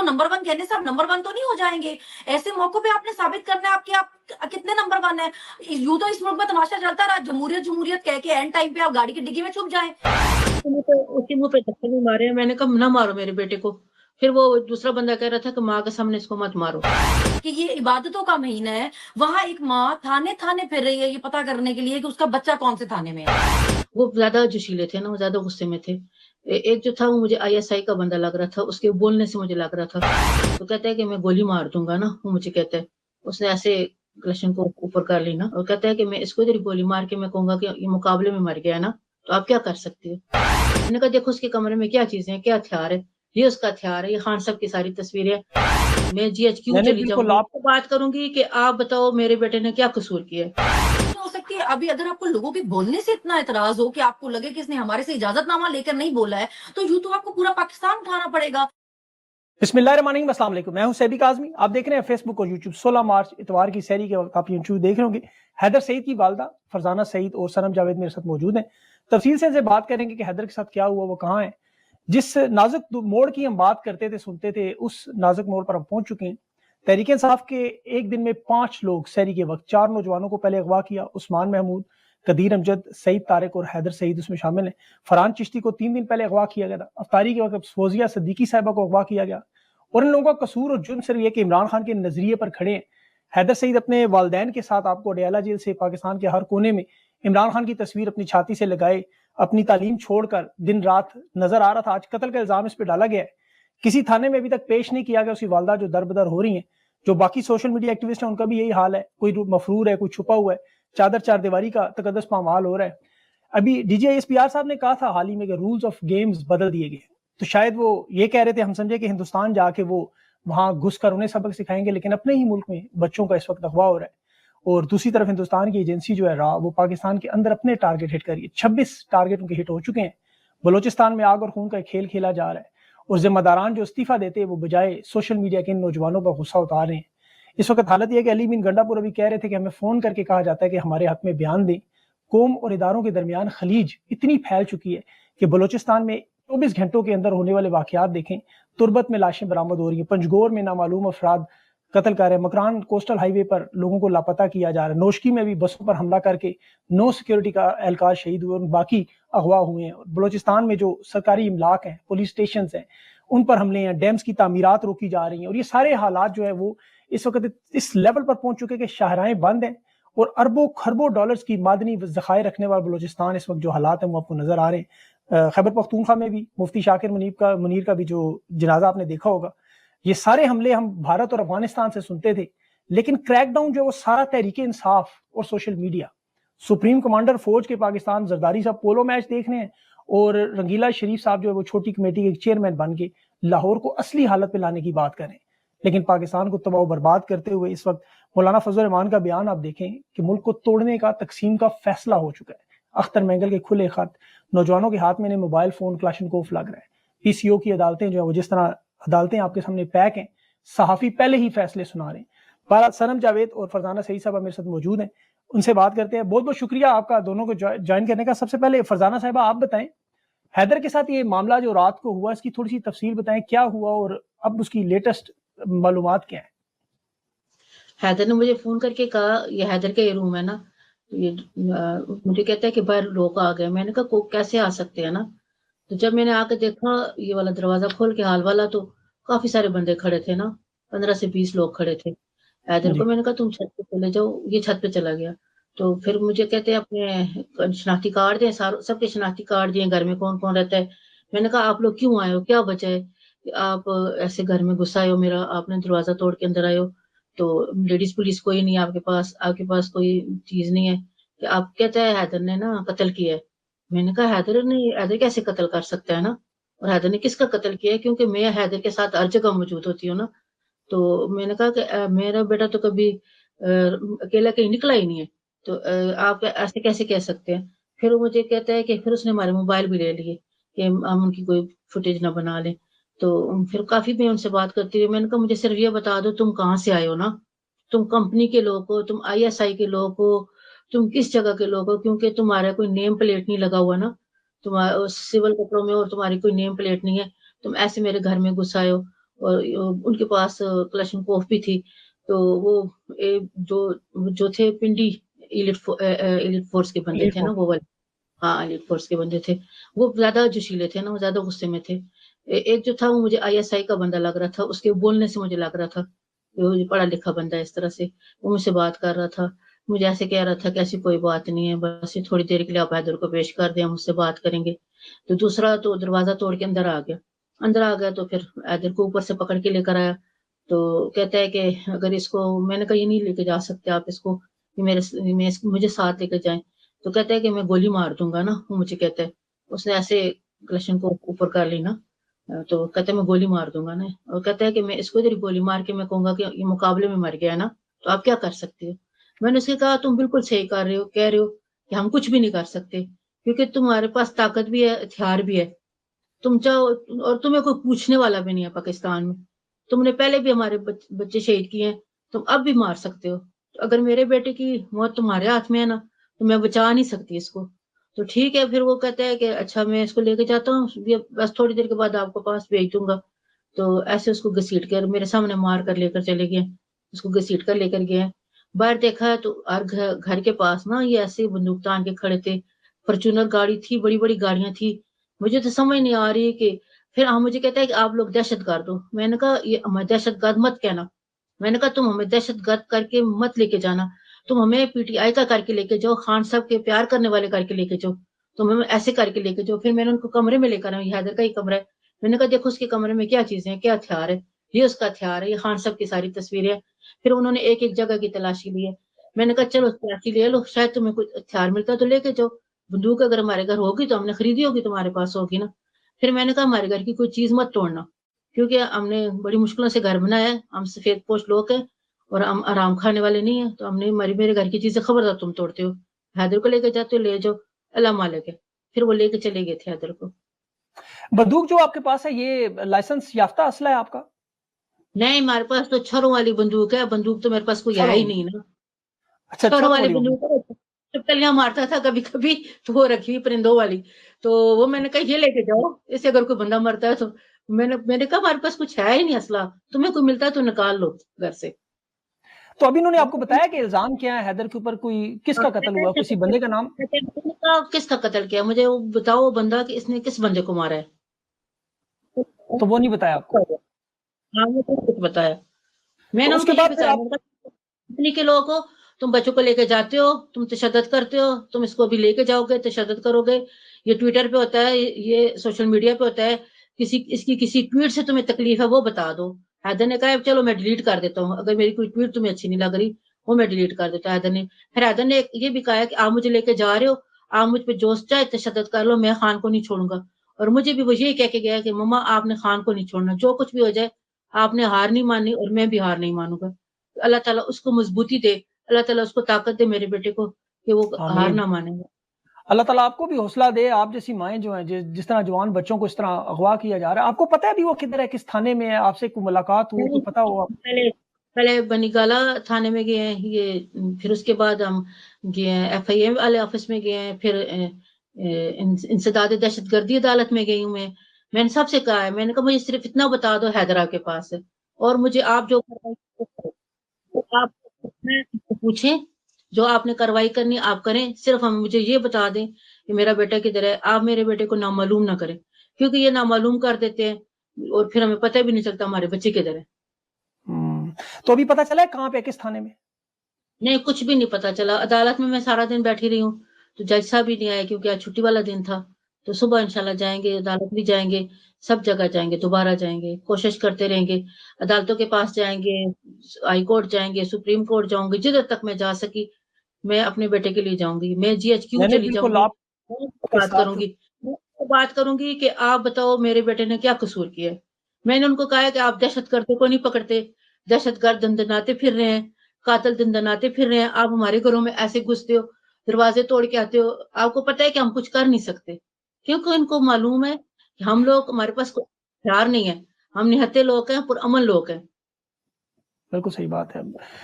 उसको नंबर 1 कहने से आप नंबर 1 तो नहीं हो जाएँगे। ऐसे मौकों पे आपने साबित करना है आप कितने नंबर 1 हैं। यूँ तो इस मुल्क में तमाशा चलता रहा, जमहूरियत जमहूरियत कह के एंड टाइम पे आप गाड़ी की डिग्गी में छुप जाएँ। उसके मुँह पे धक्के भी मारे। मैंने कहा ना मारो मेरे बेटे को। फिर वो दूसरा बंदा कह रहा था कि माँ के सामने इसको मत मारो। कि ये इबादतों का महीना है, वहाँ एक माँ थाने-थाने फिर रही है ये पता करने के लिए कि उसका बच्चा कौन से थाने में है। वो ज़्यादा जोशीले थे ना, वो ज़्यादा गुस्से में थे। एक जो था वो मुझे आईएसआई का बंदा लग रहा था, उसके बोलने से मुझे लग रहा था। तो कहता है कि मैं गोली मार दूँगा ना, वो मुझे कहता है। उसने ऐसे ग्लशन को ऊपर कर ली ना और कहता है कि मैं इसको इधर गोली मार के मैं कहूँगा कि ये मुकाबले में मर गया है ना, तो आप क्या कर सकती हो? मैंने कहा देखो उसके कमरे में क्या चीज़ें हैं, क्या हथियार है? ये उसका हथियार है, ये खान साहब की सारी तस्वीरें हैं। मैं जीएचक्यू चली जाऊँगी, तो बात करूँगी कि आप बताओ मेरे बेटे ने क्या कसूर किया है? हो सकती है अभी अगर आपको लोगों के बोलने से इतना एतराज़ हो कि आपको लगे कि इसने हमारे से इजाज़तनामा लेकर नहीं बोला है, तो यूँ तो आपको पूरा पाकिस्तान उठाना पड़ेगा। बिस्मिल्लाहिर्रहमानिर्रहीम, अस्सलाम वालेकुम। मैं हूं सैबी काज़मी। आप देख रहे हैं फेसबुक और यूट्यूब। 16 मार्च इतवार की सहरी के वक्त आप यूट्यूब देख रहे होंगे। हैदर सईद की वालदा फरजाना सईद और सनम जावेद मेरे साथ मौजूद हैं। तफसील से इनसे बात करेंगे कि हैदर के साथ क्या हुआ, वो कहाँ है। जिस नाजुक मोड़ की हम बात करते थे, सुनते थे, उस नाजुक मोड़ पर हम पहुंच चुके हैं। तहरीक इंसाफ के एक दिन में 5 लोग सहरी के वक्त 4 नौजवानों को पहले अगवा किया। उस्मान महमूद, कदीर अमजद, सईद तारिक और हैदर सईद उसमें शामिल हैं। फरहान चिश्ती को 3 दिन पहले अगवा किया गया था। अफ्तारी के वक्त फोजिया सदीकी साहिबा को अगवा किया गया। और इन लोगों का कसूर और जुर्म सिर्फ ये कि इमरान खान के नजरिए पर खड़े हैं। हैदर सईद अपने वालदैन के साथ आपको अडयाला जेल से पाकिस्तान के हर कोने में इमरान खान की तस्वीर अपनी छाती से लगाए, अपनी तालीम छोड़कर दिन रात नजर आ रहा था। आज कत्ल का इल्जाम इस पर डाला गया है, किसी थाने में अभी तक पेश नहीं किया गया। उसकी वालदा जो दरबदर हो रही हैं, जो बाकी सोशल मीडिया एक्टिविस्ट हैं, उनका भी यही हाल है। कोई मफरूर है, कोई छुपा हुआ है, चादर चार दीवारी का तकद्दस पामाल हो रहा है। अभी डीजीआईएसपीआर साहब ने कहा था हाल ही में कि रूल्स ऑफ गेम्स बदल दिए गए, तो शायद वो ये कह रहे थे, हम समझे कि हिंदुस्तान जाके वो वहां घुसकर उन्हें सबक सिखाएंगे, लेकिन अपने ही मुल्क में बच्चों का इस वक्त अगवा हो रहा है। और दूसरी तरफ हिंदुस्तान की एजेंसी जो है रा, वो पाकिस्तान के अंदर अपने टारगेट हिट करिए। 26 टारगेट उनके हिट हो चुके हैं। बलोचिस्तान में आग और खून का एक खेल खेला जा रहा है और जिम्मेदारान जो इस्तीफा देते हैं वो बजाय सोशल मीडिया के इन नौजवानों पर गुस्सा उतार रहे हैं। इस वक्त हालत यह है कि अली बिन गंडापुर अभी कह रहे थे कि हमें फोन करके कहा जाता है कि हमारे हक में बयान दें। कौम और इदारों के दरमियान खलीज इतनी फैल चुकी है कि बलोचिस्तान में 24 घंटों के अंदर होने वाले वाकयात देखें। तुर्बत में लाशें बरामद हो रही हैं, पंजगोर में नामालूम अफराद कत्ल कर रहे हैं, मकरान कोस्टल हाईवे पर लोगों को लापता किया जा रहा है, नोशकी में भी बसों पर हमला करके 9 सिक्योरिटी का एहलकार शहीद हुए और बाकी अगवा हुए हैं। बलोचिस्तान में जो सरकारी इमलाक हैं, पुलिस स्टेशन हैं, उन पर हमले हैं, डैम्स की तामीरात रोकी जा रही हैं। और ये सारे हालात जो है वो इस वक्त इस लेवल पर पहुंच चुके हैं कि शाहराहें बंद हैं और अरबों खरबों डॉलर्स की मादनी ज़खायर रखने वाला बलोचिस्तान इस वक्त जो हालात हैं वो आपको नजर आ रहे हैं। खैबर पख्तूनख्वा में भी मुफ्ती शाकिर मुनीर का भी जो जनाजा आपने देखा होगा। ये सारे हमले हम भारत और अफगानिस्तान से सुनते थे, लेकिन क्रैकडाउन जो वो सारा तहरीक इंसाफ और सोशल मीडिया। सुप्रीम कमांडर फौज के पाकिस्तान जरदारी साहब पोलो मैच देख रहे हैं और रंगीला शरीफ साहब जो है वो छोटी कमेटी के चेयरमैन बन के लाहौर को असली हालत पे लाने की बात करें। लेकिन पाकिस्तान को तबाह बर्बाद करते हुए इस वक्त मौलाना फजल रहमान का बयान आप देखें कि मुल्क को तोड़ने का, तकसीम का फैसला हो चुका है। अख्तर मैंगल के खुले खत, नौजवानों के हाथ में मोबाइल फोन क्लाशनकोफ लग रहा है। पीसीओ की अदालतें जो है वो जिस तरह अदालतें आपके सामने पैक हैं, सहाफी पहले ही फैसले सुना रहे हैं। बारात सनम जावेद और फरजाना सईद साहब मेरे साथ मौजूद हैं, उनसे बात करते हैं। बहुत बहुत शुक्रिया आपका दोनों को ज्वाइन करने का। सबसे पहले फरजाना साहिबा आप बताएं, हैदर के साथ ये मामला जो रात को हुआ इसकी थोड़ी सी तफसील बताएं, क्या हुआ और अब उसकी लेटेस्ट मालूमात क्या है। हैदर ने मुझे फोन करके कहा, ये हैदर का ये रूम है ना, ये मुझे कहता है कि बाहर लोग आ गए। मैंने कहा कैसे आ सकते हैं ना। तो जब मैंने आकर देखा ये वाला दरवाजा खोल के हाल वाला, तो काफी सारे बंदे खड़े थे ना, 15 से 20 लोग खड़े थे। हैदर को मैंने कहा तुम छत पे चले जाओ, ये छत पे चला गया। तो फिर मुझे कहते हैं अपने शनाख्ती कार्ड दें, सबके शनाख्ती कार्ड दिए, घर में कौन कौन रहता है। मैंने कहा आप लोग क्यों आए हो, क्या वजह है आप ऐसे घर में घुस आए हो, मेरा आपने दरवाजा तोड़ के अंदर आए हो। तो लेडीज पुलिस कोई नहीं आपके पास कोई चीज नहीं है कि आप। कहता है हैदर ने ना कत्ल किया है। मैंने कहा हैदर कैसे कत्ल कर सकता है ना, और हैदर ने किसका कत्ल किया है, क्योंकि मैं हैदर के साथ हर जगह मौजूद होती हूँ ना। तो मैंने कहा कि मेरा बेटा तो कभी अकेला कहीं निकला ही नहीं है, तो आप ऐसे कैसे कह सकते हैं। फिर वो मुझे कहता है कि फिर उसने हमारे मोबाइल भी ले लिए कि हम उनकी कोई फुटेज ना बना लें। तो फिर काफी मैं उनसे बात करती रही। मैंने कहा मुझे सिर्फ ये बता दो तुम कहाँ से आए हो ना, तुम कंपनी के लोग हो, तुम आईएसआई के लोग हो, तुम किस जगह के लोग हो, क्योंकि तुम्हारा कोई नेम प्लेट नहीं लगा हुआ ना, तुम्हारे सिविल कपड़ों में, और तुम्हारी कोई नेम प्लेट नहीं है, तुम ऐसे मेरे घर में घुस आए हो। اور ان کے پاس کلاشنکوف بھی تھی. تو وہ جو تھے پنڈی ایلیٹ فورس کے بندے تھے نا وہ والے. ہاں ایلیٹ فورس کے بندے تھے. وہ زیادہ جوشیلے تھے نا, وہ زیادہ غصے میں تھے. ایک جو تھا وہ مجھے ISI کا بندہ لگ رہا تھا, اس کے بولنے سے مجھے لگ رہا تھا وہ پڑھا لکھا بندہ اس طرح سے. وہ مجھ سے بات کر رہا تھا, مجھے ایسے کہہ رہا تھا کہ ایسی کوئی بات نہیں ہے, بس یہ تھوڑی دیر کے لیے آپ حیدر کو پیش کر دیں, ہم اس سے بات کریں گے. تو دوسرا تو دروازہ توڑ کے اندر آ گیا تو پھر حیدر کو اوپر سے پکڑ کے لے کر آیا. تو کہتا ہے کہ اگر اس کو, میں نے کہا یہ نہیں لے کے جا سکتے آپ اس کو, مجھے ساتھ لے کے جائیں. تو کہتا ہے کہ میں گولی مار دوں گا نا, وہ مجھے کہتا ہے. اس نے ایسے کلشن کو اوپر کر لی نا, تو کہتا ہے میں گولی مار دوں گا نا. اور کہتا ہے کہ میں اس کو ادھر گولی مار کے میں کہوں گا کہ یہ مقابلے میں مر گیا نا, تو آپ کیا کر سکتے ہو. میں نے اس سے کہا تم بالکل صحیح کہہ رہے ہو کہ ہم کچھ بھی نہیں کر سکتے, کیونکہ تمہارے پاس طاقت بھی ہے, ہتھیار بھی ہے. تم چاہو, اور تمہیں کوئی پوچھنے والا بھی نہیں ہے پاکستان میں. تم نے پہلے بھی ہمارے بچے شہید کیے ہیں, تم اب بھی مار سکتے ہو. تو اگر میرے بیٹے کی موت تمہارے ہاتھ میں ہے نا, تو میں بچا نہیں سکتی اس کو. تو ٹھیک ہے. پھر وہ کہتا ہے کہ اچھا میں اس کو لے کے جاتا ہوں, بس تھوڑی دیر کے بعد آپ کو پاس بھیج دوں گا. تو ایسے اس کو گھسیٹ کر میرے سامنے مار کر لے کر چلے گئے, اس کو گھسیٹ کر لے کر گئے. باہر دیکھا تو گھر کے پاس نا یہ ایسے بندوق تان کے کھڑے تھے. فارچونر گاڑی تھی, بڑی بڑی گاڑیاں تھی. مجھے تو سمجھ نہیں آ رہی کہ پھر مجھے کہتا ہے کہ آپ لوگ دہشت گرد ہو. میں نے کہا یہ ہمیں دہشت گرد مت کہنا. میں نے کہا تم ہمیں دہشت گرد کر کے مت لے کے جانا, تم ہمیں PTI کا کر کے لے کے جاؤ, خان صاحب کے پیار کرنے والے کر کے لے کے جاؤ, تم ہمیں ایسے کر کے لے کے جاؤ. پھر میں نے ان کو کمرے میں لے کر آئی, حیدر کا ہی کمرہ ہے. میں نے کہا دیکھو اس کے کمرے میں کیا چیزیں ہیں, کیا ہتھیار ہے, یہ اس کا ہتھیار ہے, یہ خان صاحب کی ساری تصویریں. پھر انہوں نے ایک ایک جگہ کی تلاشی لی ہے. میں نے کہا چلو تلاشی لے لو, شاید تمہیں کوئی ہتھیار ملتا تو لے کے جاؤ. بندوق اگر ہمارے گھر ہوگی تو ہم نے خریدی ہوگی, تمہارے پاس ہوگی نا. پھر میں نے کہا ہمارے گھر کی کوئی چیز مت توڑنا, کیونکہ ہم نے بڑی مشکلوں سے گھر بنایا ہے, ہم سفید پوش لوگ ہیں اور ہم آرام کھانے والے نہیں ہیں. تو ہم نے میرے گھر کی چیزیں خبردار تم توڑتے ہو, حیدر کو لے کے جاتے ہو, لے جاؤ, اللہ مالک ہے. پھر وہ لے کے چلے گئے تھے حیدر کو. بندوق جو آپ کے پاس ہے یہ لائسنس یافتہ اسلحہ ہے آپ کا؟ نہیں, ہمارے پاس تو چھروں والی بندوق ہے. بندوق تو میرے پاس کوئی ہے ہی نہیں نا. اچھا, چھروں والی بندوق چپکلیاں مارتا تھا کبھی کبھی, تو وہ رکھی ہوئی پرندوں والی. تو وہ میں نے کہا یہ لے کے جاؤ, اس سے اگر کوئی بندہ مرتا ہے تو. میں نے کہا ہمارے پاس کچھ ہے ہی نہیں اسلحہ, تمہیں کوئی ملتا ہے تو نکال لو گھر سے. تو ابھی انہوں نے آپ کو بتایا کہ الزام کیا ہے حیدر کے اوپر, کوئی کس کا قتل ہوا, کسی بندے کا نام؟ کس کا قتل کیا, مجھے وہ بتاؤ وہ بندہ کہ اس نے کس بندے کو مارا ہے. تو وہ نہیں بتایا آپ کو؟ ہاں وہ کچھ بتایا. میں نے تو ان اس کو کے یہ بعد پھر بتایا, آپ اتنی کے لوگ ہو, تم بچوں کو لے کے جاتے ہو, تم تشدد کرتے ہو, تم اس کو بھی لے کے جاؤ گے, تشدد کرو گے. یہ ٹویٹر پہ ہوتا ہے, یہ سوشل میڈیا پہ ہوتا ہے. اس کی کسی ٹویٹ سے تمہیں تکلیف ہے وہ بتا دو. حیدر نے کہا چلو میں ڈیلیٹ کر دیتا ہوں, اگر میری کوئی ٹویٹ تمہیں اچھی نہیں لگ رہی وہ میں ڈیلیٹ کر دیتا ہوں. حیدر نے پھر حیدر نے یہ بھی کہا کہ آپ مجھے لے کے جا رہے ہو, آپ مجھ پہ جوش چاہے تشدد کر لو, میں خان کو نہیں چھوڑوں گا. اور مجھے بھی وہ یہی کہہ کے گیا کہ مما آپ نے خان کو نہیں چھوڑنا, جو کچھ بھی ہو جائے آپ نے ہار نہیں مانی اور میں بھی ہار نہیں مانوں گا. اللہ تعالیٰ اس کو مضبوطی دے, اللہ تعالیٰ اس کو طاقت دے میرے بیٹے کو کہ وہ ہار آمین. نہ مانے گا. اللہ تعالیٰ آپ کو بھی حوصلہ دے. آپ جیسی مائیں جو ہیں, جس طرح جوان بچوں کو اس طرح اغوا کیا جا رہا ہے, آپ کو پتہ ہے بھی وہ کدھر ہے, کس تھانے میں ہے, آپ سے کوئی ملاقات ہو, کوئی پتہ ہو؟ پہلے بنی گالا تھانے میں گئے ہیں یہ, پھر اس کے بعد ہم گئے ہیں FIA والے آفس میں گئے ہیں, پھر انسداد دہشت گردی عدالت میں گئی ہوں. میں نے سب سے کہا ہے, میں نے کہا مجھے صرف اتنا بتا دو حیدرا کے پاس ہے, اور مجھے آپ جو آپ پوچھیں, جو آپ نے کاروائی کرنی آپ کریں, صرف ہم مجھے یہ بتا دیں کہ میرا بیٹا کدھر ہے. آپ میرے بیٹے کو نامعلوم نہ کریں, کیونکہ یہ نامعلوم کر دیتے ہیں اور پھر ہمیں پتہ بھی نہیں چلتا ہمارے بچے کدھر ہے. تو ابھی پتہ چلا ہے کہاں پہ, کس تھانے میں؟ نہیں, کچھ بھی نہیں پتا چلا. عدالت میں سارا دن بیٹھی رہی ہوں, تو جج صاحب بھی نہیں آئے کیونکہ آج چھٹی والا دن تھا. تو صبح انشاءاللہ جائیں گے, عدالت بھی جائیں گے, سب جگہ جائیں گے, دوبارہ جائیں گے, کوشش کرتے رہیں گے. عدالتوں کے پاس جائیں گے, ہائی کورٹ جائیں گے, سپریم کورٹ جاؤں گی, جدھر تک میں جا سکی میں اپنے بیٹے کے لیے جاؤں گی. میں GHQ میں نے چلی جاؤں بالکل گی, آپ کے ساتھ بات کروں گی کہ آپ بتاؤ میرے بیٹے نے کیا قصور کیا ہے. میں نے ان کو کہا کہ آپ دہشت گردوں کو نہیں پکڑتے, دہشت گرد دندناتے پھر رہے ہیں, قاتل دندناتے پھر رہے ہیں, آپ ہمارے گھروں میں ایسے گھستے ہو, دروازے توڑ کے آتے ہو. آپ کو پتہ ہے کہ ہم کچھ کر نہیں سکتے, کیونکہ ان کو معلوم ہے کہ ہم لوگ, ہمارے پاس کوئی ہتھیار نہیں ہے, ہم نہتے لوگ ہیں, پرامن لوگ ہیں. بالکل صحیح بات ہے.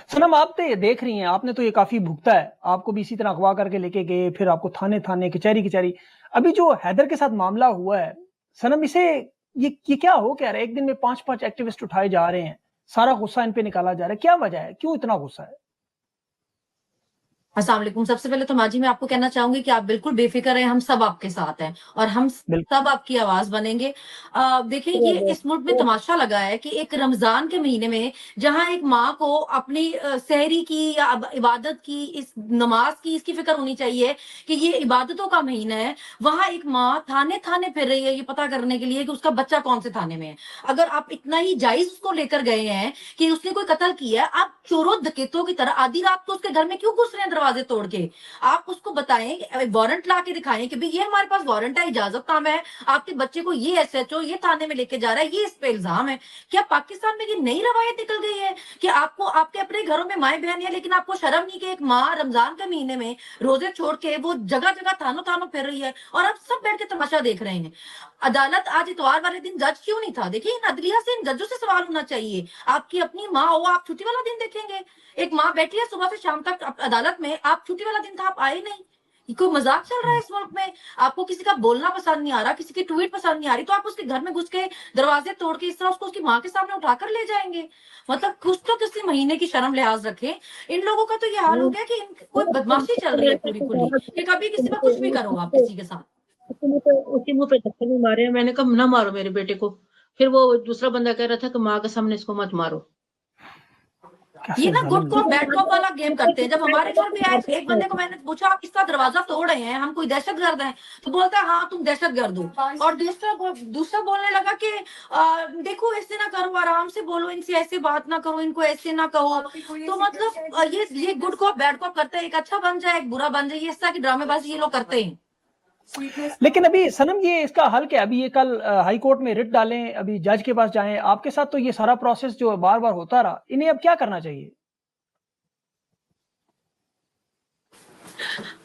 سنم آپ تو یہ دیکھ رہی ہیں, آپ نے تو یہ کافی بھگتا ہے, آپ کو بھی اسی طرح اغوا کر کے لے کے گئے, پھر آپ کو تھانے کچہری. ابھی جو حیدر کے ساتھ معاملہ ہوا ہے سنم, اسے ये क्या हो क्या रहा है? एक दिन में 5-5 एक्टिविस्ट उठाए जा रहे हैं, सारा गुस्सा इन पे निकाला जा रहा है, क्या वजह है, क्यों इतना गुस्सा है? अस्सलाम वालेकुम। सबसे पहले तो माजी मैं आपको कहना चाहूंगी कि आप बिल्कुल बेफिक्र हैं, हम सब आपके साथ हैं और हम बिल्कुल। सब आपकी आवाज बनेंगे। देखिए, ये इस मुल्क में तमाशा लगा है कि एक रमजान के महीने में जहां एक माँ को अपनी सहरी की या इबादत की, इस नमाज की इसकी फिक्र होनी चाहिए कि ये इबादतों का महीना है, वहां एक माँ थाने थाने फिर रही है ये पता करने के लिए कि उसका बच्चा कौन से थाने में है। अगर आप इतना ही जायज उसको लेकर गए हैं कि उसने कोई कत्ल किया है, आप चोरों डकैतों की तरह आधी रात को उसके घर में क्यों घुस रहे हैं दरवाजे तोड़ के? आप उसको बताएं, वारंट ला के दिखाएं कि भाई ये हमारे पास वारंट है, इजाजतनामा है, आपके बच्चे को ये एसएचओ ये थाने में लेके जा रहा है, ये इस पे इल्जाम है। क्या पाकिस्तान में ये नई रवायत निकल गई है कि आपको आपके अपने घरों में माए बहन है लेकिन आपको शर्म नहीं कि एक माँ रमजान के महीने में रोजे छोड़ के वो जगह जगह थानों थानों फिर रही है और आप सब बैठ के तमाशा देख रहे हैं। अदालत आज इतवार वाले दिन जज क्यों नहीं था? देखिए, इन अदलिया से इन जजों से सवाल होना चाहिए। आपकी अपनी माँ हो, आप छुट्टी वाला दिन देखेंगे? एक माँ बैठी है सुबह से शाम तक अदालत में, आप छुट्टी वाला दिन था आप आए नहीं। ये कोई मजाक चल रहा है इस मुल्क में? आपको किसी का बोलना पसंद नहीं आ रहा, किसी की ट्वीट पसंद नहीं आ रही, तो आप उसके घर में घुस के दरवाजे तोड़ के इस तरह उसको उसकी माँ के सामने उठाकर ले जाएंगे? मतलब कुछ तो किसी महीने की शर्म लिहाज रखें। इन लोगों का तो ये हाल हो गया कि कोई बदमाशी चल रही है पूरी खुली कि कभी किसी पर कुछ भी करो आप किसी के साथ। उसी मुंह पे धक्के नहीं मारे। मैंने कहा ना मारो मेरे बेटे को। फिर वो दूसरा बंदा कह रहा था कि माँ के सामने इसको मत मारो। ये ना गुड कॉप बैड कॉप वाला गेम करते हैं। जब हमारे घर पे आए एक बंदे को मैंने पूछा आप किसका दरवाजा तोड़ रहे हैं, हम कोई दहशतगर्द हैं? तो बोलता है हाँ तुम दहशतगर्द हो। और दूसरा बोलने लगा कि देखो ऐसे ना करो, आराम से बोलो, इनसे ऐसे बात ना करो, इनको ऐसे ना कहो। तो मतलब ये गुड कॉप बैड कॉप करते हैं, एक अच्छा बन जाए एक बुरा बन जाए, ये इस तरह की ड्रामेबाजी ये लोग करते हैं। लेकिन अभी सनम ये इसका हल क्या? अभी ये कल हाई कोर्ट में रिट डालें, अभी जज के पास जाएं, आपके साथ तो ये सारा प्रोसेस जो बार बार होता रहा, इन्हें अब क्या करना चाहिए?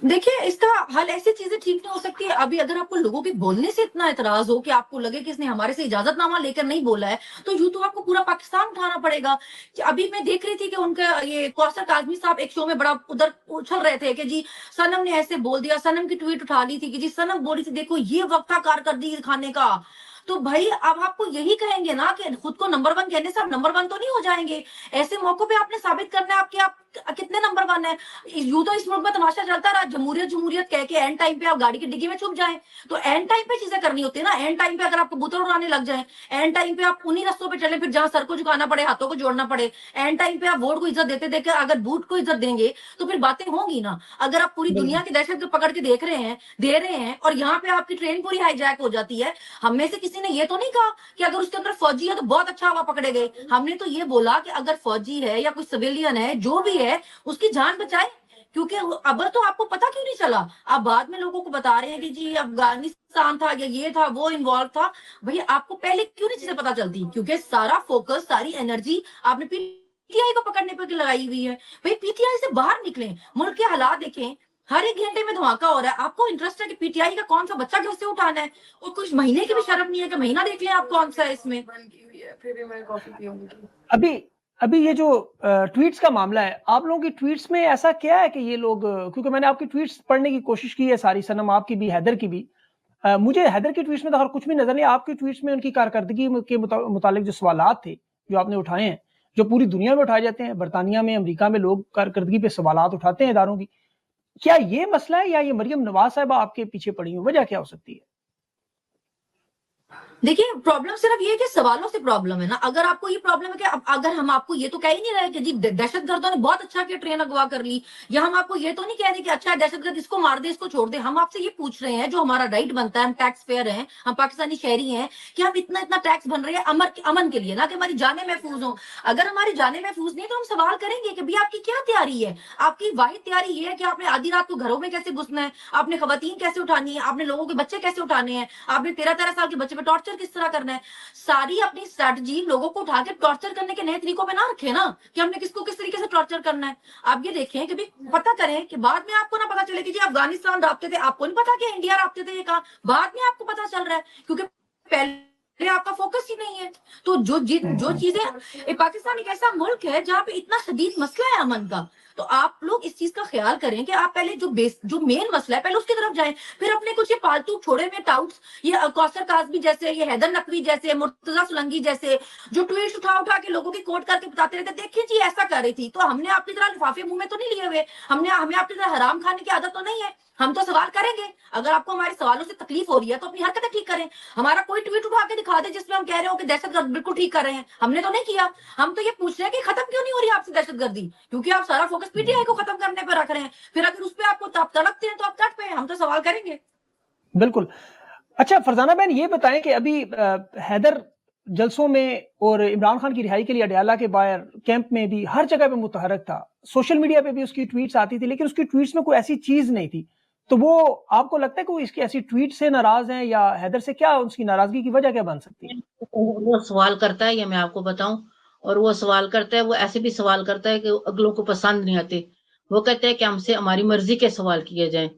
देखिए, इसका हल ऐसी चीजें ठीक नहीं हो सकती है। अभी अगर आपको लोगों के बोलने से इतना एतराज हो कि आपको लगे कि इसने हमारे से इजाजतनामा लेकर नहीं बोला है, तो यूं तो आपको पूरा पाकिस्तान उठाना पड़ेगा। अभी मैं देख रही थी कि उनका ये कौसर काजमी साहब एक शो में बड़ा उधर उछल रहे थे कि जी सनम ने ऐसे बोल दिया, सनम की ट्वीट उठा ली थी कि जी सनम बोली थी देखो ये वक्त था कारकर्दगी दिखाने का। तो भाई अब आपको यही कहेंगे ना कि खुद को नंबर 1 कहने से आप नंबर 1 तो नहीं हो जाएंगे। ऐसे मौकों पे आपने साबित करना है आपके आप कितने नंबर 1 है। यूं तो इस मुल्क में तमाशा चलता रहा, जमहूरियत जमहूरियत कह के एंड टाइम पे आप गाड़ी की डिग्गी में छुप जाएं। तो एंड टाइम पे चीजें करनी होती है ना। एंड टाइम पे अगर आपको कबूतर उड़ाने लग जाए, एंड टाइम पे आप उन्हीं रस्तों पे चले फिर जहां सर को झुकाना पड़े, हाथों को जोड़ना पड़े, एंड टाइम पे आप वोट को इज्जत देते देकर अगर बूट को इज्जत देंगे तो फिर बातें होंगी ना। अगर आप पूरी दुनिया की दहशत को पकड़ के देख रहे हैं, दे रहे हैं, और यहाँ पे आपकी ट्रेन पूरी हाईजैक हो जाती है। हम में से किसी ने ये तो नहीं कहा कि अगर उसके अंदर फौजी है तो बहुत अच्छा हवा पकड़े गए। हमने तो ये बोला कि अगर फौजी है या कोई सिविलियन है जो भी है उसकी जान बचाए। क्योंकि अब तो आपको पता क्यों नहीं चला? आप बाद में लोगों को बता रहे हैं कि जी अफगानिस्तान था या ये था वो इन्वॉल्व था। भैया आपको पहले क्यों नहीं चीजें पता चलती? क्योंकि सारा फोकस सारी एनर्जी आपने पीटीआई को पकड़ने पर लगाई हुई है। भाई पीटीआई से बाहर निकलें, मुल्क के हालात देखें। हर एक घंटे में धमाका हो रहा है। आपको इंटरेस्ट है कि पीटीआई का कौन सा बच्चा घर से उठाना है, और कुछ महीने की भी शर्म नहीं है कि महीना देख लें आप कौन सा है इसमें। अभी अभी ये जो ट्वीट्स का मामला है, आप लोगों की ट्वीट्स में ऐसा क्या है कि ये लोग, क्योंकि मैंने आपकी ट्वीट्स पढ़ने की कोशिश की है सारी, सनम आपकी भी हैदर की भी, मुझे हैदर की ट्वीट्स में तो और कुछ भी नजर नहीं। आपकी ट्वीट्स में उनकी कारकर्दगी के मुतालिक जो सवालात थे जो आपने उठाए हैं, जो पूरी दुनिया में उठाए जाते हैं, बरतानिया में अमेरिका में लोग कारकर्दगी पे सवालात उठाते हैं इदारों की, क्या ये मसला है या ये मरियम नवाज साहबा आपके पीछे पड़ी हुई, वजह क्या हो सकती है? देखिए, प्रॉब्लम सिर्फ ये है कि सवालों से प्रॉब्लम है ना। अगर आपको ये प्रॉब्लम है कि अगर हम आपको ये तो कह ही नहीं रहे कि जी दहशतगर्दों ने बहुत अच्छा किया ट्रेन अगवा कर ली, या हम आपको ये तो नहीं कह रहे कि अच्छा दहशतगर्द इसको मार दे इसको छोड़ दे। हम आपसे ये पूछ रहे हैं जो हमारा राइट बनता है, हम टैक्स पेयर हैं, हम पाकिस्तानी शहरी हैं, कि हम इतना इतना टैक्स बन रहे हैं अमन के लिए, ना कि हमारी जानें महफूज हो। अगर हमारी जानें महफूज नहीं तो हम सवाल करेंगे कि भैया आपकी क्या तैयारी है। आपकी वाहिद तैयारी ये है कि आपने आधी रात को घरों में कैसे घुसना है, आपने खवातीन कैसे उठानी है, आपने लोगों के बच्चे कैसे उठाने हैं, आपने 13-13 साल के बच्चे पे टॉर्चर किस तरह करना है। सारी अपनी स्ट्रेटजी लोगों को उठा के टॉर्चर करने के नए तरीकों पे ना रखे ना, कि हमने किसको किस तरीके से टॉर्चर करना है। आप ये देखें कि भी पता करें कि बाद में आपको ना पता चले कि जी अफगानिस्तान राब्ते थे, आपको नहीं पता कि इंडिया राब्ते थे, ये कहा बाद में आपको पता चल रहा है, क्योंकि पहले आपका फोकस ही नहीं है। तो जो चीजें पाकिस्तान एक ऐसा मुल्क है जहां पे इतना शदीद मसला है अमन का, तो تو آپ لوگ اس چیز کا خیال کریں کہ آپ پہلے جو مین مسئلہ ہے پہلے اس کی طرف جائیں، پھر اپنے کچھ یہ پالتو چھوڑے ہوئے ٹاؤٹس، یہ کوثر کاظمی جیسے، یہ حیدر نقوی جیسے، مرتضیٰ سولنگی جیسے، جو ٹویٹس اٹھا کے لوگوں کی کوٹ کر کے بتاتے رہتے دیکھیں جی ایسا کر رہی تھی، تو ہم نے آپ کی طرح لفافے منہ میں تو نہیں لیے ہوئے، ہمیں آپ کی طرح حرام کھانے کی عادت تو نہیں ہے، ہم تو سوال کریں گے، اگر آپ کو ہمارے سوالوں سے تکلیف ہو رہی ہے تو اپنی حرکتیں ٹھیک کریں، ہمارا کوئی ٹویٹ اٹھا کے دکھا دے جس میں ہم کہہ رہے ہو کہ دہشت گرد بالکل ٹھیک کر رہے ہیں، ہم نے تو نہیں کیا، ہم تو یہ پوچھ رہے ہیں کہ ختم کیوں نہیں ہو رہی آپ سے دہشت گردی، کیونکہ آپ سارا فوکس پی ٹی آئی کو ختم کرنے پہ رکھ رہے ہیں، پھر اگر اس پہ آپ کو تڑپتے ہیں تو آپ تڑپ پہ، ہم تو سوال کریں گے۔ بالکل۔ اچھا فرزانہ بہن یہ بتائیں کہ ابھی حیدر جلسوں میں اور عمران خان کی رہائی کے لیے اڈیالہ کے باہر کیمپ میں بھی ہر جگہ پہ متحرک تھا، سوشل میڈیا پہ بھی اس کی ٹویٹس آتی تھی، لیکن اس کی ٹویٹس میں کوئی ایسی چیز نہیں تھی، تو وہ آپ کو لگتا ہے کہ وہ اس کی ایسی ٹویٹ سے ناراض ہیں، یا حیدر سے کیا اس کی ناراضگی کی وجہ کیا بن سکتی ہے؟ وہ سوال کرتا ہے، یہ میں آپ کو بتاؤں، اور وہ سوال کرتا ہے، وہ ایسے بھی سوال کرتا ہے کہ اگلوں کو پسند نہیں آتے، وہ کہتے ہیں کہ ہم سے ہماری مرضی کے سوال کیے جائیں،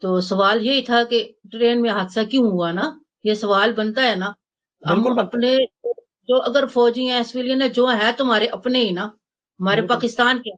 تو سوال یہی تھا کہ ٹرین میں حادثہ کیوں ہوا نا، یہ سوال بنتا ہے نا، ہم بالکل بنتا ہے۔ اپنے جو اگر فوجی ہیں سویلین ہے جو ہے تمہارے اپنے ہی نا، ہمارے بالکل پاکستان کے،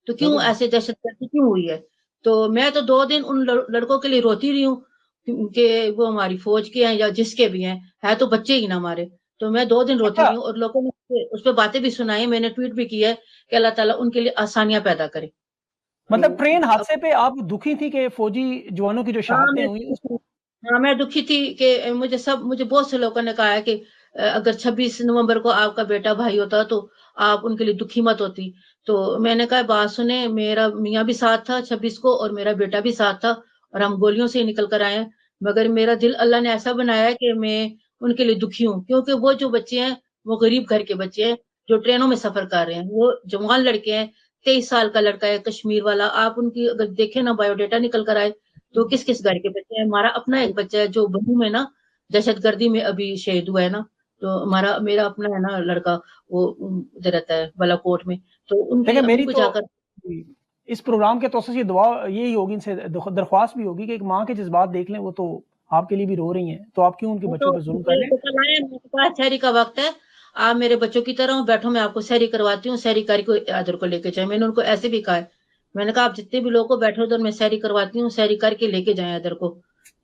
تو کیوں بالکل ایسے دہشت گردی کیوں ہوئی ہے؟ تو میں تو 2 دن ان لڑکوں کے لیے روتی رہی ہوں کہ وہ ہماری فوج کے ہیں یا جس کے بھی ہیں، ہے تو بچے ہی نا ہمارے، تو میں 2 دن روتی اچھا رہی ہوں، اور لوگوں نے اس پہ باتیں بھی سنائی، میں نے ٹویٹ بھی کی ہے کہ اللہ تعالیٰ ان کے لیے آسانیاں پیدا کرے۔ تو مطلب ٹرین حادثے پہ آپ دکھی تھی کہ فوجی جوانوں کی جو شہادتیں ہوئی اس میں دکھی تھی کہ مجھے بہت سے لوگوں نے کہا ہے کہ اگر 26 نومبر کو آپ کا بیٹا بھائی ہوتا تو آپ ان کے لیے دکھی مت ہوتی، تو میں نے کہا بات سنیں، میرا میاں بھی ساتھ تھا 26 کو اور میرا بیٹا بھی ساتھ تھا، اور ہم گولیوں سے ہی نکل کر آئے ہیں، مگر میرا دل اللہ نے ایسا بنایا ہے کہ میں ان کے لیے دکھی ہوں، کیونکہ وہ جو بچے ہیں وہ غریب گھر کے بچے ہیں جو ٹرینوں میں سفر کر رہے ہیں، وہ جوان لڑکے ہیں، 23 سال کا لڑکا ہے کشمیر والا، آپ ان کی اگر دیکھیں نا بایو ڈیٹا نکل کر آئے تو کس کس گھر کے بچے ہیں، ہمارا اپنا ایک بچہ ہے جو بنو میں نا دہشت گردی میں ابھی شہید ہوا ہے نا، تو میرا اپنا ہے نا لڑکا، وہ ادھر رہتا ہے بالا کوٹ میں، تو ان کی دیکھیں ابو میری کو تو جا کر اس پروگرام کے توسط سے یہ دعا یہی ہوگی، ان سے درخواست بھی ہوگی کہ ایک ماں کے جذبات دیکھ لیں، وہ تو آپ کے لیے بھی رو رہی ہیں، تو آپ کیوں ان کے بچوں پہ ظلم کر رہے ہیں؟ کل آئے، میں نے کہا سحری کا وقت ہے، آپ میرے بچوں کی طرح ہوں، بیٹھو میں آپ کو سحری کرواتی ہوں، سحری کاری کو ادھر کو لے کے جائیں، میں نے ان کو ایسے بھی کہا ہے، میں نے کہا آپ جتنے بھی لوگوں کو بیٹھو ادھر، میں سحری کرواتی ہوں، سحری کر کے لے کے جائیں ادھر کو،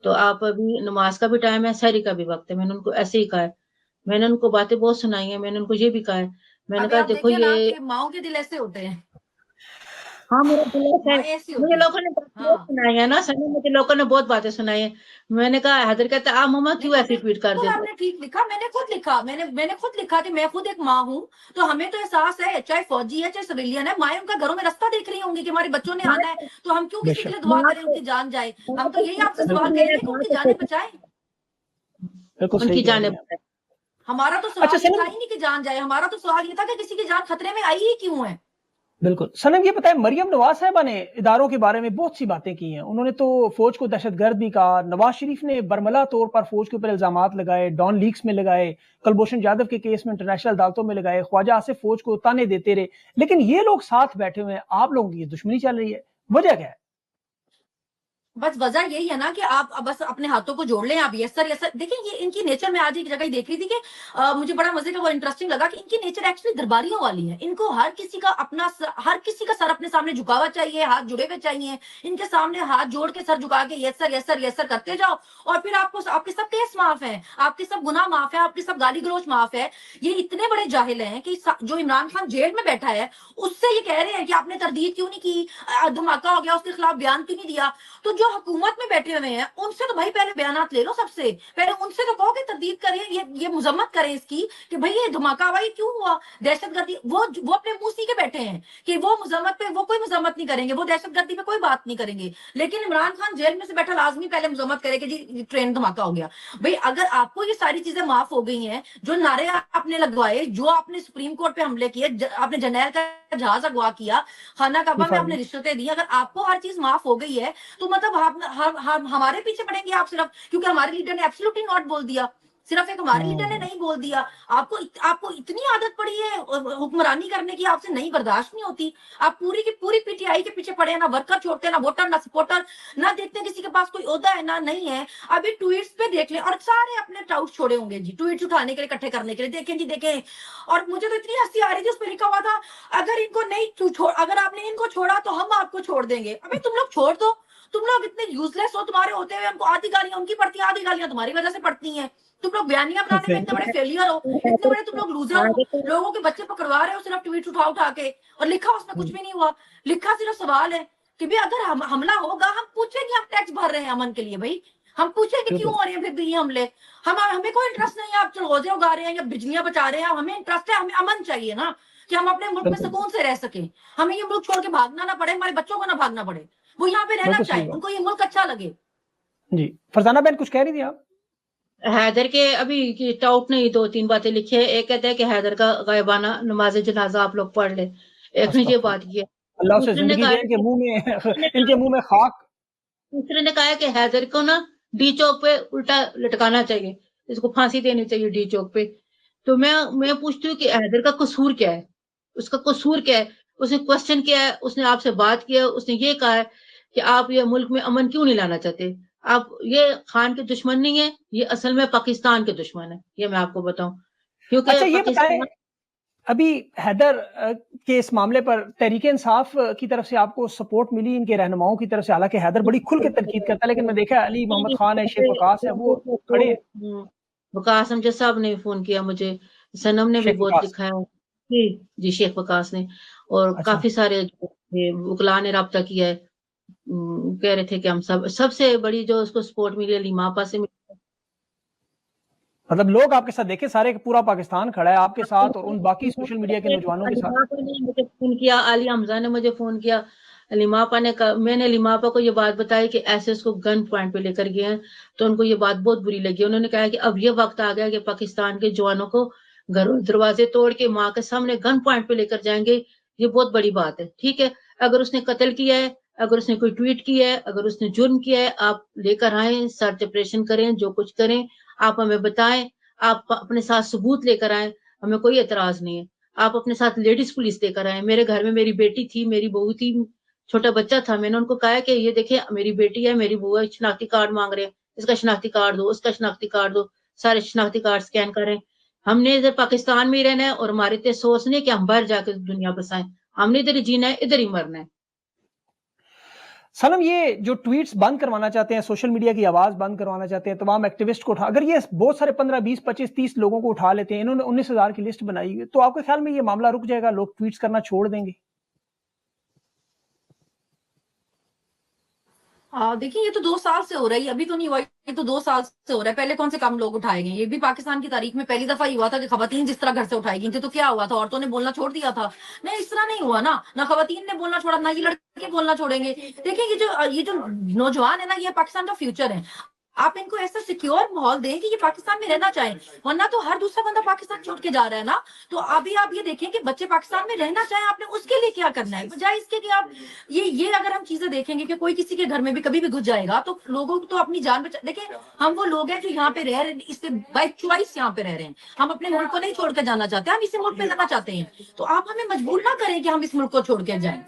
تو آپ ابھی نماز کا بھی ٹائم ہے، سحری کا بھی وقت ہے، میں نے ان کو ایسے ہی کہا ہے، میں نے ان کو باتیں بہت سنائی ہیں، میں نے ان کو یہ بھی کہا ہے، میں نے ابھی کہا آپ دیکھو دیکھیں نا یہ، کہ ماؤں کے دل ایسے ہوتے ہیں، ہاں میرا دل ہے، مائیں ایسی مجھے ہوتی ہیں۔ لوگوں نے ہاں بہت سنائی ہے نا سنی، مجھے لوگوں نے بہت باتیں سنائی ہیں، میں نے کہا حیدر کہتا ہے آپ مما نہیں کیوں نہیں ایسی ٹویٹ کر بالکل دیتے آپ نے ٹھیک لکھا، میں نے خود لکھا کہ میں خود ایک ماں ہوں، تو ہمیں تو احساس ہے، چاہے فوجی ہے چاہے سویلین ہے، مائیں ان کا گھروں میں رستہ دیکھ رہی ہوں گی کہ ہمارے بچوں نے آنا ہے، تو ہم کیوں بے کسی کے لیے شک دعا ماں کریں ان تو کی جان جائے، ماں ہم تو یہی آپ سے بالکل سوال کریں گے کہ ان کی جانیں بچائیں، بالکل ان صحیح کی کہہ رہی جانب ہیں آپ۔ ہمارا تو اچھا سوال یہ تھا سنم، ہی نہیں کہ جان جائے، ہمارا تو سوال یہ تھا کہ کسی کی جان خطرے میں آئی ہی کیوں ہے۔ بالکل سنم یہ بتائیں، مریم نواز صاحبہ نے اداروں کے بارے میں بہت سی باتیں کی ہیں، انہوں نے تو فوج کو دہشت گرد بھی کہا، نواز شریف نے برملا طور پر فوج کے اوپر الزامات لگائے، ڈان لیکس میں لگائے، کلبھوشن یادو کے کیس میں انٹرنیشنل عدالتوں میں لگائے، خواجہ آصف فوج کو تانے دیتے رہے، لیکن یہ لوگ ساتھ بیٹھے ہوئے ہیں، آپ لوگوں کی یہ دشمنی چل رہی ہے، وجہ کیا ہے؟ بس وجہ یہی ہے نا کہ آپ بس اپنے ہاتھوں کو جوڑ لیں، آپ یس سر یس سر دیکھیں، یہ ان کی نیچر میں آج ایک جگہ ہی دیکھ رہی تھی کہ مجھے بڑا مزے کا وہ انٹرسٹنگ لگا کہ ان کی نیچر ایکچولی درباریوں والی ہے، ان کو ہر کسی کا سر اپنے سامنے جھکا ہوا چاہیے، ہاتھ جڑے ہوئے چاہیے، ان کے سامنے ہاتھ جوڑ کے سر جھکا کے یس سر یس سر یس سر کرتے جاؤ، اور پھر آپ کے سب کیس معاف ہیں، آپ کے سب گناہ معاف ہے، آپ کے سب گالی گلوچ معاف ہے۔ یہ اتنے بڑے جاہل ہیں کہ جو عمران خان جیل میں بیٹھا ہے اس سے یہ کہہ رہے ہیں کہ آپ نے تردید کیوں نہیں کی، دھماکہ ہو گیا اس کے خلاف بیان کیوں نہیں دیا، تو جو حکومت میں بیٹھے ہوئے ہیں ان سے تو بھائی پہلے بیانات لے لو، سب سے پہلے ان سے تو کہو کہ تردید کریں، یہ مذمت کریں اس کی کہ بھائی یہ دھماکہ ہوا کیوں ہوا، دہشت گردی، وہ اپنے منہ سی کے بیٹھے ہیں کہ وہ مذمت پہ وہ کوئی مذمت نہیں کریں گے، وہ دہشت گردی پہ کوئی بات نہیں کریں گے، لیکن عمران خان جیل میں سے بیٹھا لازمی پہلے مذمت کرے کہ جی ٹرین دھماکہ ہو گیا۔ بھائی اگر آپ کو یہ ساری چیزیں معاف ہو گئی ہیں، جو نعرے آپ نے لگوائے، جو آپ نے سپریم کورٹ پہ حملے کیے، آپ نے جرنیل کا جہاز اغوا کیا، خانہ کعبہ میں آپ نے رشوتیں دی، اگر آپ کو ہر چیز معاف ہو گئی ہے تو مطلب ہمارے پیچھے پڑیں گے آپ صرف کیونکہ ہمارے لیڈر نے ایبسولوٹلی ناٹ بول دیا، صرف ایک ہمارے لیڈر نے نہیں بول دیا، آپ کو اتنی عادت پڑی ہے حکمرانی کرنے کی، آپ سے نہیں برداشت نہیں ہوتی، آپ پوری کی پوری پی ٹی آئی کے پیچھے پڑے ہیں، نہ ورکر چھوڑتے، نہ ووٹر، نہ سپورٹر، نہ دیکھتے کسی کے پاس کوئی عہدہ ہے نہ نہیں ہے۔ ابھی ٹویٹس پہ دیکھ لیں، اور سارے اپنے ٹاؤٹ چھوڑے ہوں گے جی ٹویٹس اٹھانے کے لیے، اکٹھے کرنے کے لیے، دیکھیں جی دیکھیں، اور مجھے تو اتنی ہنسی آ رہی تھی، اس پہ لکھا ہوا تھا اگر अगर इनको नहीं छोड़, अगर आपने इनको छोड़ा तो हम आपको छोड़ देंगे। अबे तुम लोग छोड़ दो, तुम लोग इतने यूजलेस हो, तुम्हारे होते हुए हमको आधी गालियां उनकी पड़ती हैं, आधी गालियां तुम्हारी वजह से पड़ती हैं। तुम लोग बयानियां बनाने में इतने बड़े फेलियर हो, इतने बड़े तुम लोग लूजर हो, लोगों के बच्चे पकड़वा रहे हो सिर्फ ट्वीट उठा उठा के, और लिखा उसमें कुछ भी नहीं हुआ। लिखा सिर्फ सवाल है कि भाई अगर हमला होगा, हम पूछेंगे, हम टैक्स भर रहे हैं अमन के लिए, भाई हम पूछेंगे क्यों हो रहे हैं फिर भी ये हमले। हमें कोई इंटरेस्ट नहीं है आप चलगोजे उगा रहे हैं या बिजलियां बचा रहे हैं, हमें इंटरेस्ट है, हमें अमन चाहिए ना, कि हम अपने मुल्क में सुकून से रह सके, हमें ये मुल्क छोड़ के भागना ना पड़े, हमारे बच्चों को ना भागना पड़े, वो यहाँ पे रहना चाहे, उनको ये मुल्क अच्छा लगे। जी फरजाना बहन कुछ कह रही थी आप? हैदर के अभी टाउट नहीं, 2-3 बातें लिखी है। एक कहता है कि हैदर का गायबाना नमाज जनाजा आप लोग पढ़ ले, एक ने ये बात की है। अल्लाह से जिंदगी दे, इनके मुंह में खाक। दूसरे ने कहा है कि हैदर को ना डी चौक पे उल्टा लटकाना चाहिए, इसको फांसी देनी चाहिए डी चौक पे। तो मैं पूछती हूँ कि हैदर का कसूर क्या है, उसका कसूर क्या है? उसने क्वेश्चन किया है, उसने आपसे बात किया, उसने ये कहा है कि आप ये मुल्क में अमन क्यों नहीं लाना चाहते? आप ये खान के दुश्मन नहीं है, ये असल में पाकिस्तान के दुश्मन है, ये मैं आपको बताऊं। क्योंकि अच्छा ये बताएं, अभी हैदर के इस मामले पर तहरीक इंसाफ की तरफ से आपको सपोर्ट मिली इनके रहनुमाओं की तरफ से? हालांकि हैदर बड़ी खुल के तनकीद करता है, लेकिन मैं देखा अली मोहम्मद खान है, शेख वकास है, वो खड़े हैं। वकास अमजद साहब ने फोन किया मुझे, सनम ने भी बहुत लिखा है जी शेख वकास ने, और काफी सारे वकला ने राब्ता किया है, कह रहे थे कि हम सबसे बड़ी जो उसको सपोर्ट मिली अली मापा से मिली। मतलब लोग आपके साथ देखे, सारे पूरा पाकिस्तान खड़ा है आपके साथ और उन बाकी सोशल मीडिया के नौजवानों के साथ। मुझे फोन किया, आलिया हमजा ने मुझे फोन किया, अलीमापा ने कहा, मैंने अलीमापा को ये बात बताई कि ऐसे उसको गन पॉइंट पे लेकर गए हैं, तो उनको ये बात बहुत बुरी लगी। उन्होंने कहा कि अब ये वक्त आ गया कि पाकिस्तान के जवानों को घरों दरवाजे तोड़ के माँ के सामने गन पॉइंट पे लेकर जाएंगे, ये बहुत बड़ी बात है। ठीक है, अगर उसने कत्ल किया है, अगर उसने कोई ट्वीट किया है, अगर उसने जुर्म किया है, आप लेकर आए, सर्च ऑपरेशन करें, जो कुछ करें आप हमें बताएं, आप अपने साथ सबूत लेकर आए, हमें कोई एतराज नहीं है। आप अपने साथ लेडीज पुलिस लेकर आए। मेरे घर में मेरी बेटी थी, मेरी बहू थी, छोटा बच्चा था, मैंने उनको कहा कि ये देखिए मेरी बेटी है, मेरी बहू है, शनाख्ती कार्ड मांग रहे हैं, इसका शनाख्ती कार्ड दो, उसका शनाख्ती कार्ड दो, सारे शनाख्ती कार्ड स्कैन करें। हमने इधर पाकिस्तान में ही रहना है और हमारे इतने सोच नहीं कि हम बाहर जाकर दुनिया बसाएं, हमने इधर ही जीना है, इधर ही मरना है। सनम, ये जो ट्वीट्स बंद करवाना चाहते हैं, सोशल मीडिया की आवाज बंद करवाना चाहते हैं, तमाम एक्टिविस्ट को उठा, अगर ये बहुत सारे 15, 20, 25, 30 लोगों को उठा लेते हैं, इन्होंने 19,000 की लिस्ट बनाई है, तो आपके ख्याल में ये मामला रुक जाएगा, लोग ट्वीट्स करना छोड़ देंगे? देखिए ये तो 2 साल से हो रहा है, अभी तो नहीं हुआ, ये तो 2 साल से हो रहा है। पहले कौन से कम लोग उठाए गए? ये भी पाकिस्तान की तारीख में पहली दफा ही हुआ था कि खवातीन जिस तरह घर से उठाई गई थी। तो क्या हुआ था, औरतों ने बोलना छोड़ दिया था? नहीं, इस तरह नहीं हुआ ना खवातीन ने बोलना छोड़ा, ना ये लड़के बोलना छोड़ेंगे। देखिए ये जो नौजवान है ना, ये पाकिस्तान का फ्यूचर है। आप इनको ऐसा सिक्योर माहौल दें कि ये पाकिस्तान में रहना चाहें, वरना तो हर दूसरा बंदा पाकिस्तान छोड़ के जा रहा है ना। तो अभी आप ये देखें कि बच्चे पाकिस्तान में रहना चाहें, आपने उसके लिए क्या करना है, बजाय इसके कि आप ये अगर हम चीजें देखेंगे कि कोई किसी के घर में भी कभी भी घुस जाएगा, तो लोगों को तो अपनी जान बचा। देखिए हम वो लोग हैं जो यहाँ पे रह रहे हैं, इससे बाय चॉइस यहाँ पे रह रहे हैं, हम अपने मुल्क को नहीं छोड़ कर जाना चाहते, हम इसी मुल्क में रहना चाहते हैं। तो आप हमें मजबूर ना करें कि हम इस मुल्क को छोड़ के जाएं।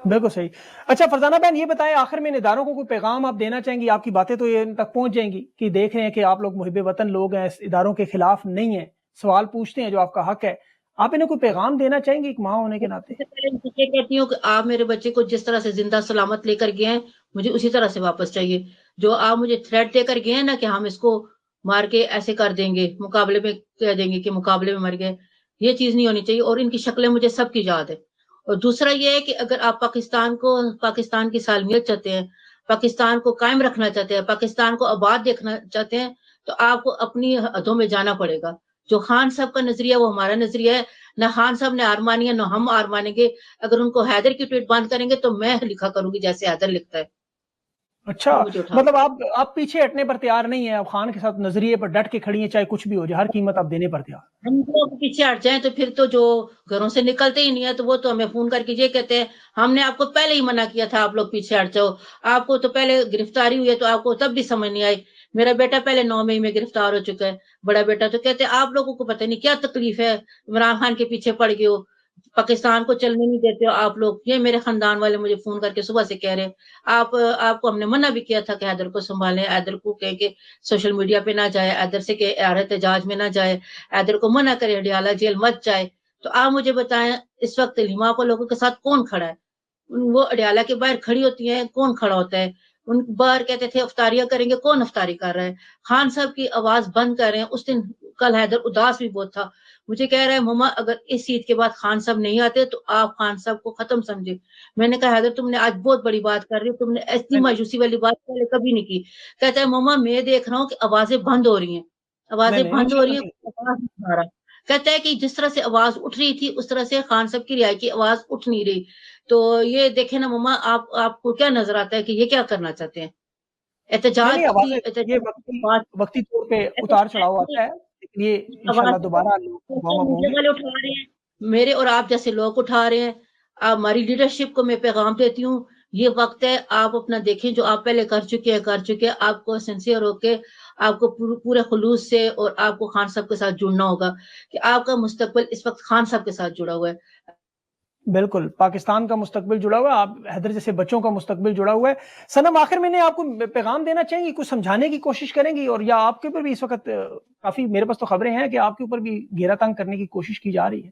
बिल्कुल सही। अच्छा फरजाना बहन, ये बताएं आखिर में इन इदारों को कोई पैगाम आप देना चाहेंगी? आपकी बातें तो ये इन तक पहुंच जाएंगी कि देख रहे हैं कि आप लोग मुहिब वतन लोग हैं, इस इदारों के खिलाफ नहीं है, सवाल पूछते हैं जो आपका हक है, आप इन्हें कोई पैगाम देना चाहेंगे एक माँ होने के नाते? ये कहती हूँ कि आप मेरे बच्चे को जिस तरह से जिंदा सलामत लेकर गए हैं, मुझे उसी तरह से वापस चाहिए। जो आप मुझे थ्रेट देकर गए हैं ना कि हम इसको मार के ऐसे कर देंगे, मुकाबले में कह देंगे कि मुकाबले में मर गए, ये चीज नहीं होनी चाहिए। और इनकी शक्लें मुझे सबकी याद है। और दूसरा ये है कि अगर आप पाकिस्तान की सालमियत चाहते हैं, पाकिस्तान को कायम रखना चाहते हैं, पाकिस्तान को आबाद देखना चाहते हैं, तो आपको अपनी हदों में जाना पड़ेगा। जो खान साहब का नजरिया वो हमारा नजरिया है, ना खान साहब ने हार मानी है, ना हम हार मानेंगे। अगर उनको हैदर की ट्वीट बंद करेंगे तो मैं लिखा करूंगी जैसे हैदर लिखता है। अच्छा, मतलब आप पीछे हटने पर तैयार नहीं है, आप खान के साथ नजरिए पर डट के खड़ी है, चाहे कुछ भी हो जाए, हर कीमत आप देने पर तैयार? हम लोग पीछे हट जाएं तो फिर तो जो घरों से निकलते ही नहीं है, तो वो तो हमें फोन करके ये कहते हैं हमने आपको पहले ही मना किया था, आप लोग पीछे हट जाओ। आपको तो पहले गिरफ्तारी हुई है तो आपको तब भी समझ नहीं आई। मेरा बेटा पहले 9 मई में गिरफ्तार हो चुका है, बड़ा बेटा। तो कहते आप लोगों को पता नहीं क्या तकलीफ है, इमरान खान के पीछे पड़ गए हो, पाकिस्तान को चलने नहीं देते हो आप लोग। ये मेरे खानदान वाले मुझे फोन करके सुबह से कह रहे हैं आपको हमने मना भी किया था कि हैदर को संभालें, हैदर को कह के सोशल मीडिया पे ना जाए, हैदर से के एहतिजाज में ना जाए, हैदर को मना करे, हडियाला जेल मत जाए। تو آپ مجھے بتائیں اس وقت لیما کو لوگوں کے ساتھ کون کھڑا ہے؟ وہ اڈیالہ کے باہر کھڑی ہوتی ہیں، کون کھڑا ہوتا ہے؟ ان باہر کہتے تھے افطاریاں کریں گے، کون افطاری کر رہا ہے؟ خان صاحب کی آواز بند کر رہے ہیں. اس دن کل حیدر اداس بھی بہت تھا، مجھے کہہ رہا ہے مما اگر اس عید کے بعد خان صاحب نہیں آتے تو آپ خان صاحب کو ختم سمجھے. میں نے کہا حیدر تم نے آج بہت بڑی بات کر رہی ہو، تم نے ایسی مایوسی والی بات پہلے کبھی نہیں کی. کہتا ہے مما میں دیکھ رہا ہوں کہ آوازیں بند ہو رہی ہیں، آوازیں نہیں بند ہو رہی انشاءاللہ ہیں، نہیں. آواز نہیں آ رہا. کہتا ہے کہ جس طرح سے آواز اٹھ رہی تھی اس طرح سے خان صاحب کی رہائی کی آواز اٹھ نہیں رہی. تو یہ دیکھیں نا مما، آپ کو کیا نظر آتا ہے کہ یہ کیا کرنا چاہتے ہیں؟ نہیں احتجاج کی آوازیں یہ بات، وقتی طور پہ اتار چڑھاؤ آتا ہے، لیکن یہ انشاءاللہ دوبارہ لوگ وارم اپ ہوں میڈیا گے. والے اٹھا رہے ہیں، میرے اور آپ جیسے لوگ اٹھا رہے ہیں. ہماری لیڈرشپ کو میں پیغام دیتی ہوں، یہ وقت ہے آپ اپنا دیکھیں، جو آپ پہلے کر چکے ہیں. آپ کو سنسیئر ہو کے آپ کو پورے خلوص سے اور آپ کو خان صاحب کے ساتھ جڑنا ہوگا کہ آپ کا مستقبل اس وقت خان صاحب کے ساتھ جڑا ہوا ہے. بالکل پاکستان کا مستقبل جڑا ہوا ہے، آپ حیدر جیسے بچوں کا مستقبل جڑا ہوا ہے. صنم آخر میں نے آپ کو پیغام دینا چاہیں گی، کچھ سمجھانے کی کوشش کریں گی؟ اور یا آپ کے اوپر بھی اس وقت کافی میرے پاس تو خبریں ہیں کہ آپ کے اوپر بھی گھیرا تنگ کرنے کی کوشش کی جا رہی ہے.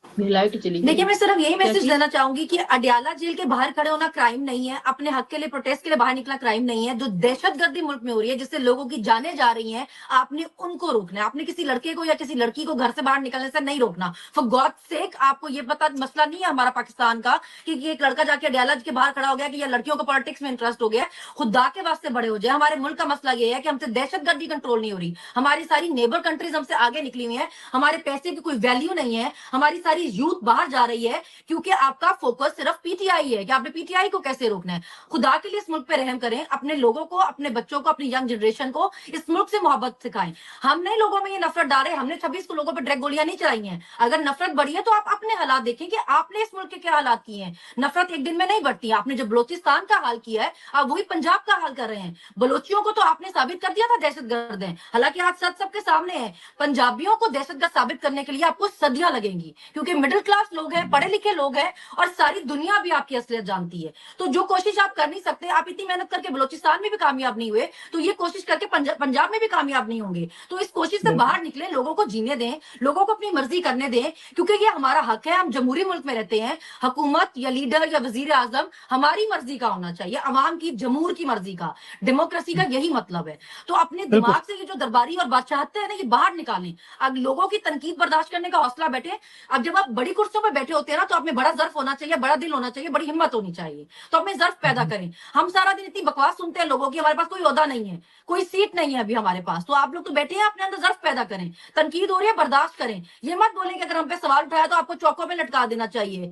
میری لائٹ چلی گئی. دیکھیے میں صرف یہی کیا میسج چیز؟ دینا چاہوں گی کہ اڈیالہ جیل کے باہر کھڑے ہونا کرائم نہیں ہے، اپنے حق کے لیے پروٹیسٹ کے لیے باہر نکلا کرائم نہیں ہے. جو دہشت گردی ملک میں ہو رہی ہے جس سے لوگوں کی جانیں جا رہی ہیں، آپ نے ان کو روکنا ہے. آپ نے کسی لڑکے کو یا کسی لڑکی کو گھر سے باہر نکلنے سے نہیں روکنا. فار گاڈ سیک آپ کو یہ پتا مسئلہ نہیں ہے ہمارا پاکستان کا کہ ایک لڑکا جا کے اڈیالہ کے باہر کھڑا ہو گیا کہ یا لڑکیوں کو پالیٹکس میں انٹرسٹ ہو گیا. خدا کے واسطے بڑے ہو جائے. ہمارے ملک کا مسئلہ یہ ہے کہ ہم سے دہشت گردی کنٹرول نہیں ہو رہی. ہماری ساری نیبر کنٹریز ہم سے آگے نکلی ہوئی ہیں. ہمارے پیسے کی کوئی ویلیو نہیں ہے. ہماری ساری یوتھ باہر جا رہی ہے کیونکہ آپ کا فوکس صرف پی ٹی آئی ہے کہ آپ نے پی ٹی آئی کو کیسے روکنا ہے. خدا کے لیے اس ملک پہ رحم کریں، اپنے لوگوں کو، اپنے بچوں کو، اپنی ینگ جنریشن کو اس ملک سے محبت سکھائیں. ہم نے لوگوں میں یہ نفرت ڈالے، ہم نے 26 لوگوں پہ ڈرگ گولیاں نہیں چلائی ہیں. اگر نفرت بڑھی ہے تو آپ اپنے حالات دیکھیں کہ آپ نے اس ملک کے کیا حالات کیے ہیں. نفرت ایک دن میں نہیں بڑھتی. آپ نے جو بلوچستان کا حال کیا ہے آپ وہی پنجاب کا حال کر رہے ہیں. بلوچیوں کو تو آپ نے ثابت کر دیا تھا دہشت گرد ہیں، حالانکہ آج سب کے سامنے ہے. پنجابیوں کو دہشت گرد ثابت کرنے کے لیے آپ کو صدیاں لگیں گی کیونکہ مڈل کلاس لوگ ہیں، پڑھے لکھے لوگ ہیں اور ساری دنیا بھی آپ کی اصلیت جانتی ہے. تو جو کوشش آپ کر نہیں سکتے، آپ اتنی محنت کر کے بلوچستان میں بھی کامیاب نہیں ہوئے تو یہ کوشش کر کے پنجاب میں بھی کامیاب نہیں ہوں گے. تو اس کوشش سے باہر نکلیں، لوگوں کو جینے دیں، لوگوں کو اپنی مرضی کرنے دیں کیونکہ یہ ہمارا حق ہے. ہم جمہوری ملک میں رہتے ہیں. حکومت یا لیڈر یا وزیر اعظم ہماری مرضی کا ہونا چاہیے، عوام کی، جمہور کی مرضی کا. ڈیموکریسی کا یہی مطلب ہے. تو اپنے دماغ سے یہ جو درباری اور بادشاہت ہے نا یہ باہر نکالیں. اب لوگوں کی تنقید برداشت کرنے کا حوصلہ بیٹھے. اب جب آپ بڑی کرسیوں پہ بیٹھے ہوتے ہیں نا تو آپ میں بڑا ظرف ہونا چاہیے، بڑا دل ہونا چاہیے، بڑی ہمت ہونی چاہیے. تو اپنے ظرف پیدا کریں. ہم سارا دن اتنی بکواس سنتے ہیں لوگوں کی، ہمارے پاس کوئی عہدہ نہیں ہے، کوئی سیٹ نہیں ہے ابھی ہمارے پاس. تو آپ لوگ تو بیٹھے ہیں، اپنے اندر ظرف پیدا کریں. تنقید ہو رہی ہے برداشت کریں. یہ مت بولیں کہ اگر ہم پہ سوال اٹھایا تو آپ کو چوکوں میں لٹکا دینا چاہیے.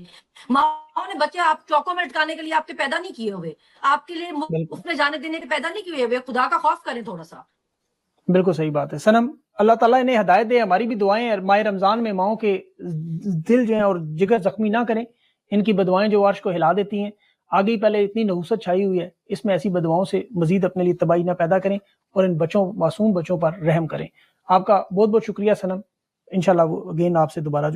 ماں نے بچے آپ چوکوں میں لٹکانے کے لیے آپ کے پیدا نہیں کیے ہوئے، آپ کے لیے مفت میں جانے دینے کے پیدا نہیں کیے ہوئے. خدا کا خوف کریں تھوڑا سا. بالکل صحیح بات ہے. صنم اللہ تعالیٰ انہیں ہدایت دے. ہماری بھی دعائیں ہیں ماہ رمضان میں ماؤں کے دل جو ہیں اور جگر زخمی نہ کریں. ان کی بدوائیں جو عرش کو ہلا دیتی ہیں. آگے پہلے اتنی نحوست چھائی ہوئی ہے، اس میں ایسی بدواؤں سے مزید اپنے لیے تباہی نہ پیدا کریں اور ان بچوں، معصوم بچوں پر رحم کریں. آپ کا بہت بہت شکریہ صنم. انشاءاللہ وہ اگین آپ سے دوبارہ جو